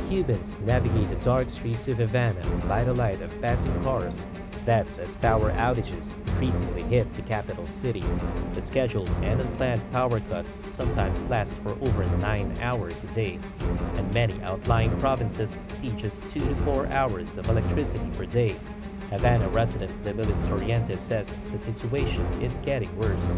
Cubans navigate the dark streets of Havana by the light of passing cars. That's as power outages increasingly hit the capital city. The scheduled and unplanned power cuts sometimes last for over 9 hours a day, and many outlying provinces see just 2 to 4 hours of electricity per day. Havana resident Damilis Torriente says the situation is getting worse.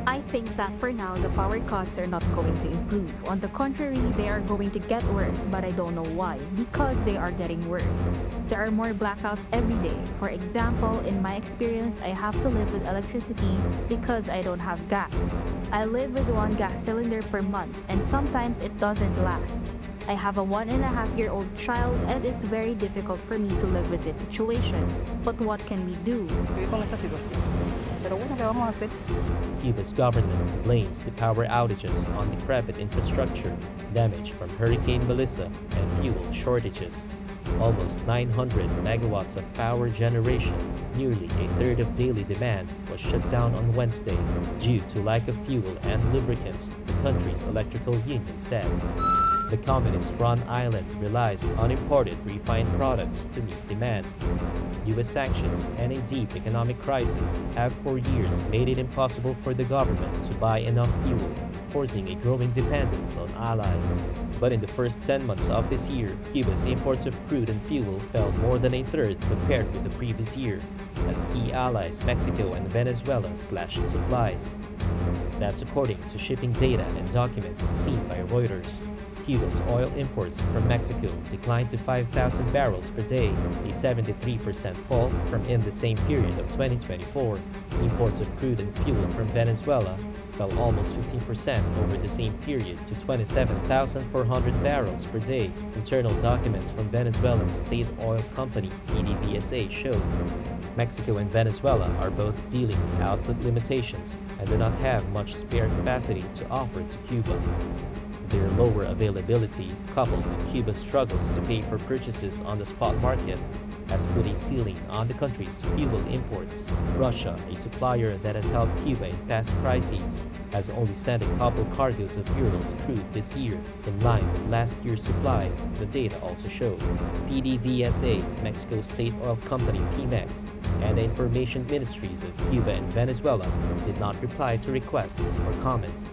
I think that for now, the power cuts are not going to improve. On the contrary, they are going to get worse, but I don't know why. Because they are getting worse. There are more blackouts every day. For example, in my experience, I have to live with electricity because I don't have gas. I live with 1 gas cylinder per month, and sometimes it doesn't last. I have a 1.5-year-old child, and it's very difficult for me to live with this situation. But what can we do? Cuba's government blames the power outages on decrepit infrastructure, damage from Hurricane Melissa, and fuel shortages. Almost 900 megawatts of power generation, nearly a third of daily demand, was shut down on Wednesday due to lack of fuel and lubricants, the country's electrical union said. The communist-run island relies on imported refined products to meet demand. U.S. sanctions and a deep economic crisis have for years made it impossible for the government to buy enough fuel, forcing a growing dependence on allies. But in the first 10 months of this year, Cuba's imports of crude and fuel fell more than a third compared with the previous year, as key allies Mexico and Venezuela slashed supplies. That's according to shipping data and documents seen by Reuters. Cuba's oil imports from Mexico declined to 5,000 barrels per day, a 73% fall from in the same period of 2024. Imports of crude and fuel from Venezuela fell almost 15% over the same period to 27,400 barrels per day, internal documents from Venezuelan state oil company PDVSA showed. Mexico and Venezuela are both dealing with output limitations and do not have much spare capacity to offer to Cuba. Their lower availability, coupled with Cuba's struggles to pay for purchases on the spot market, has put a ceiling on the country's fuel imports. Russia, a supplier that has helped Cuba in past crises, has only sent a couple cargoes of Urals crude this year, in line with last year's supply, the data also showed. PDVSA, Mexico's state oil company Pemex, and the information ministries of Cuba and Venezuela did not reply to requests for comment.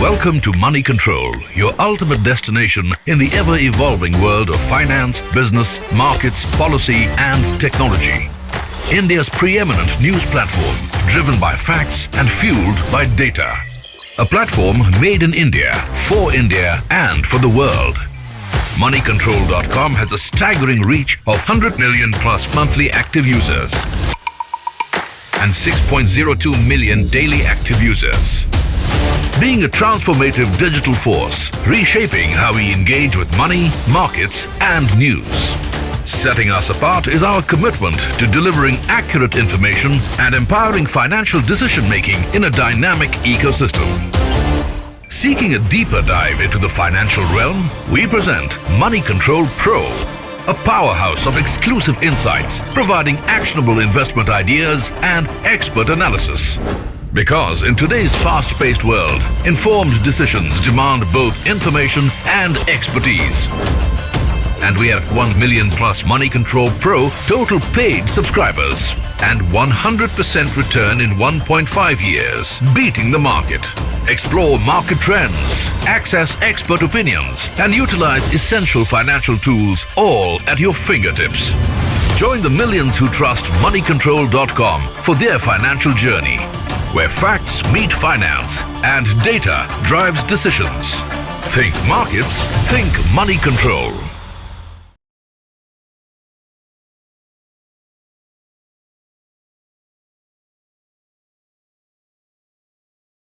Welcome to Money Control, your ultimate destination in the ever-evolving world of finance, business, markets, policy, and technology. India's preeminent news platform, driven by facts and fueled by data. A platform made in India, and for the world. Moneycontrol.com has a staggering reach of 100 million plus monthly active users and 6.02 million daily active users. Being a transformative digital force, reshaping how we engage with money, markets, and news. Setting us apart is our commitment to delivering accurate information and empowering financial decision-making in a dynamic ecosystem. Seeking a deeper dive into the financial realm, we present Money Control Pro, a powerhouse of exclusive insights, providing actionable investment ideas and expert analysis. Because in today's fast-paced world, informed decisions demand both information and expertise. And we have 1 million plus Money Control Pro total paid subscribers and 100% return in 1.5 years, beating the market. Explore market trends, access expert opinions, and utilize essential financial tools all at your fingertips. Join the millions who trust moneycontrol.com for their financial journey, where facts meet finance and data drives decisions. Think markets, think Money Control.